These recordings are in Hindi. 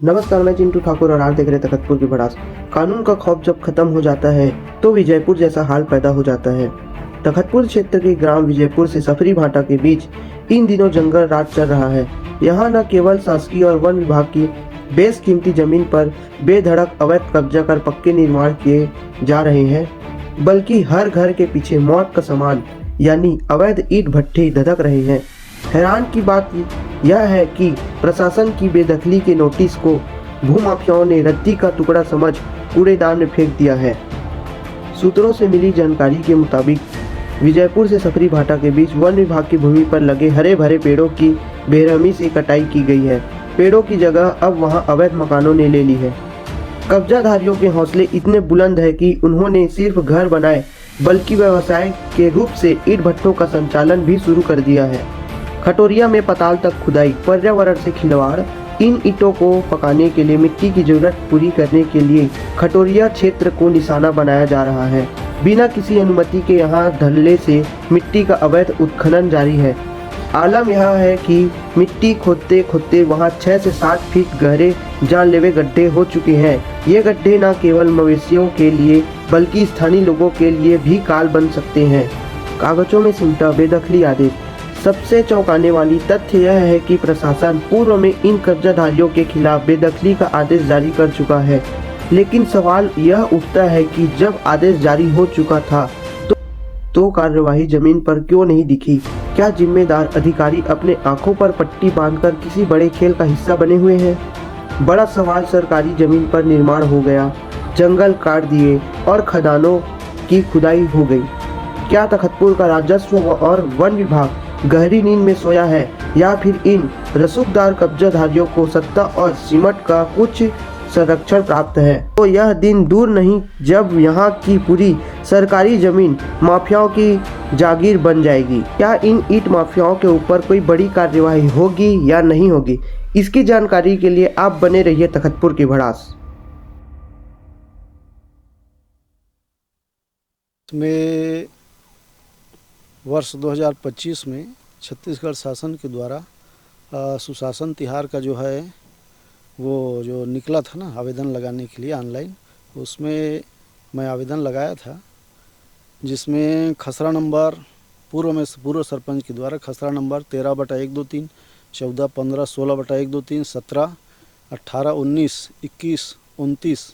नमस्कार, मैं चिंटू ठाकुर और आप देख रहे हैं तखतपुर की भड़ास। कानून का खौफ जब खत्म हो जाता है तो विजयपुर जैसा हाल पैदा हो जाता है। तखतपुर क्षेत्र के ग्राम विजयपुर से सफरी भाटा के बीच इन दिनों जंगल राज चल रहा है। यहाँ न केवल शासकीय और वन विभाग की बेशकीमती जमीन पर बेधड़क अवैध कब्जा कर पक्के निर्माण किए जा रहे हैं, बल्कि हर घर के पीछे मौत का सामान यानी अवैध ईंट भट्ठे धधक रहे हैं। हैरान की बात यह है कि प्रशासन की बेदखली के नोटिस को भूमाफियाओं ने रद्दी का टुकड़ा समझ कूड़ेदान में फेंक दिया है। सूत्रों से मिली जानकारी के मुताबिक विजयपुर से सफरी भाटा के बीच वन विभाग की भूमि पर लगे हरे भरे पेड़ों की बेरहमी से कटाई की गई है। पेड़ों की जगह अब वहां अवैध मकानों ने ले ली है। कब्जाधारियों के हौसले इतने बुलंद है कि उन्होंने सिर्फ घर बनाए बल्कि व्यवसाय के रूप से ईंट भट्ठों का संचालन भी शुरू कर दिया है। खटोरिया में पताल तक खुदाई, पर्यावरण से खिलवाड़, इन ईंटों को पकाने के लिए मिट्टी की जरूरत पूरी करने के लिए खटोरिया क्षेत्र को निशाना बनाया जा रहा है। बिना किसी अनुमति के यहाँ धल्ले से मिट्टी का अवैध उत्खनन जारी है। आलम यह है कि मिट्टी खोदते खोदते वहाँ 6 से 7 फीट गहरे जानलेवे गड्ढे हो चुके हैं। ये गड्ढे न केवल मवेशियों के लिए बल्कि स्थानीय लोगों के लिए भी काल बन सकते हैं। कागजों में सिमटा बेदखली आदेश। सबसे चौंकाने वाली तथ्य यह है कि प्रशासन पूर्व में इन कब्जाधारियों के खिलाफ बेदखली का आदेश जारी कर चुका है, लेकिन सवाल यह उठता है कि जब आदेश जारी हो चुका था तो कार्यवाही जमीन पर क्यों नहीं दिखी? क्या जिम्मेदार अधिकारी अपने आंखों पर पट्टी बांधकर किसी बड़े खेल का हिस्सा बने हुए हैं? बड़ा सवाल सरकारी जमीन पर निर्माण हो गया, जंगल काट दिए और खदानों की खुदाई हो गई। क्या तखतपुर का राजस्व और वन विभाग गहरी नींद में सोया है, या फिर इन रसूखदार कब्जाधारियों को सत्ता और सिमट का कुछ संरक्षण प्राप्त है? तो यह दिन दूर नहीं जब यहाँ की पूरी सरकारी जमीन माफियाओं की जागीर बन जाएगी। क्या इन ईंट माफियाओं के ऊपर कोई बड़ी कार्यवाही होगी या नहीं होगी? इसकी जानकारी के लिए आप बने रहिए तखतपुर की भड़ास में। वर्ष 2025 में छत्तीसगढ़ शासन के द्वारा सुशासन तिहार का जो है वो जो निकला था ना आवेदन लगाने के लिए ऑनलाइन, उसमें मैं आवेदन लगाया था, जिसमें खसरा नंबर पूर्व सरपंच के द्वारा खसरा नंबर 13/123, 14, 15, 16/123, 17, 18, 19, 21, 29,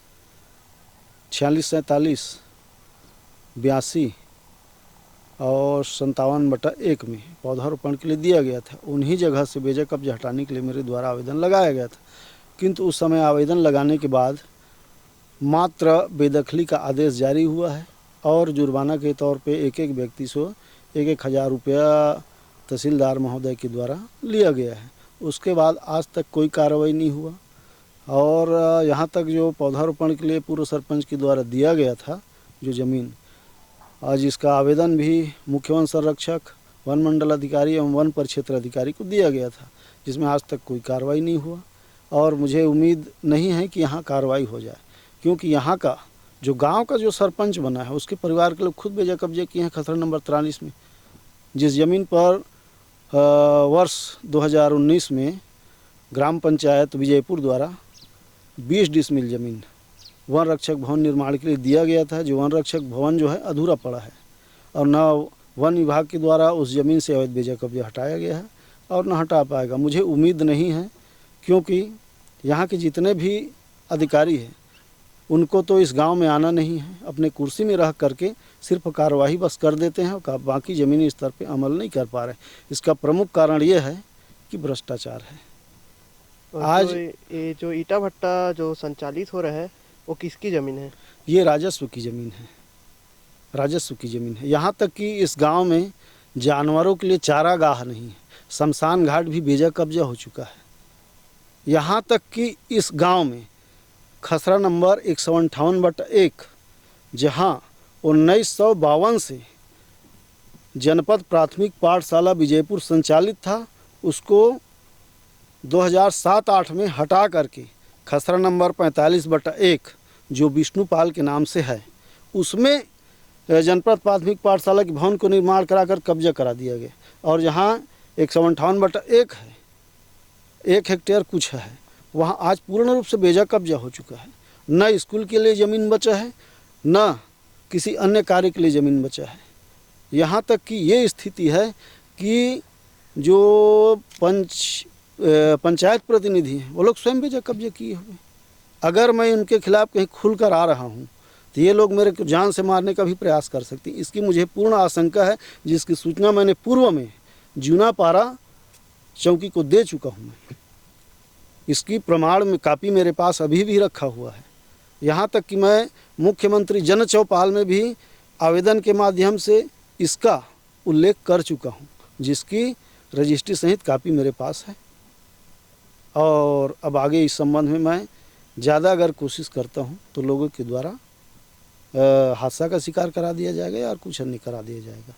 46, 47, 82 और 57/1 में पौधारोपण के लिए दिया गया था। उन्हीं जगह से बेजा कब्जा हटाने के लिए मेरे द्वारा आवेदन लगाया गया था, किंतु उस समय आवेदन लगाने के बाद मात्र बेदखली का आदेश जारी हुआ है और जुर्माना के तौर पे एक एक व्यक्ति से 1,000 रुपया तहसीलदार महोदय के द्वारा लिया गया है। उसके बाद आज तक कोई कार्रवाई नहीं हुआ और यहाँ तक जो पौधारोपण के लिए पूर्व सरपंच के द्वारा दिया गया था जो ज़मीन, आज इसका आवेदन भी मुख्य वन संरक्षक, वन मंडल अधिकारी एवं वन परिक्षेत्र अधिकारी को दिया गया था, जिसमें आज तक कोई कार्रवाई नहीं हुआ और मुझे उम्मीद नहीं है कि यहाँ कार्रवाई हो जाए, क्योंकि यहाँ का जो गांव का जो सरपंच बना है उसके परिवार के लोग खुद बेजा कब्जे किए हैं खसरा नंबर 43 में, जिस ज़मीन पर वर्ष 2019 में ग्राम पंचायत विजयपुर द्वारा 20 डिसमिल ज़मीन वन रक्षक भवन निर्माण के लिए दिया गया था। जो वन रक्षक भवन जो है अधूरा पड़ा है और न वन विभाग के द्वारा उस ज़मीन से अवैध बेजा कब्जा हटाया गया है और न हटा पाएगा। मुझे उम्मीद नहीं है, क्योंकि यहाँ के जितने भी अधिकारी हैं उनको तो इस गांव में आना नहीं है, अपने कुर्सी में रह करके सिर्फ कार्रवाई बस कर देते हैं और बाकी ज़मीनी स्तर पे अमल नहीं कर पा रहे। इसका प्रमुख कारण ये है कि भ्रष्टाचार है। आज ये जो ईटा भट्टा जो संचालित हो रहा है वो किसकी ज़मीन है? ये राजस्व की ज़मीन है, राजस्व की ज़मीन है। यहाँ तक कि इस गांव में जानवरों के लिए चारागाह नहीं है, शमशान घाट भी बेजा कब्जा हो चुका है। यहाँ तक कि इस गांव में खसरा नंबर 158/1, जहाँ 1952 से जनपद प्राथमिक पाठशाला विजयपुर संचालित था, उसको 2007-8 में हटा करके खसरा नंबर 45/1 जो विष्णुपाल के नाम से है, उसमें जनपद प्राथमिक पाठशाला के भवन को निर्माण कराकर कब्जा करा दिया गया और जहाँ 158/1 है, 1 हेक्टेयर कुछ है, वहाँ आज पूर्ण रूप से बेजा कब्जा हो चुका है। न स्कूल के लिए ज़मीन बचा है, न किसी अन्य कार्य के लिए ज़मीन बचा है। यहाँ तक कि ये स्थिति है कि जो पंचायत प्रतिनिधि हैं वो लोग स्वयं बेजा कब्जे किए हुए। अगर मैं उनके खिलाफ़ कहीं खुलकर आ रहा हूँ तो ये लोग मेरे को जान से मारने का भी प्रयास कर सकते हैं। इसकी मुझे पूर्ण आशंका है, जिसकी सूचना मैंने पूर्व में जूनापारा चौकी को दे चुका हूँ। मैं इसकी प्रमाण में कापी मेरे पास अभी भी रखा हुआ है। यहाँ तक कि मैं मुख्यमंत्री जन चौपाल में भी आवेदन के माध्यम से इसका उल्लेख कर चुका हूँ, जिसकी रजिस्ट्री सहित कापी मेरे पास है। और अब आगे इस संबंध में मैं ज़्यादा अगर कोशिश करता हूँ तो लोगों के द्वारा हादसा का शिकार करा दिया जाएगा या कुछ अन्य करा दिया जाएगा।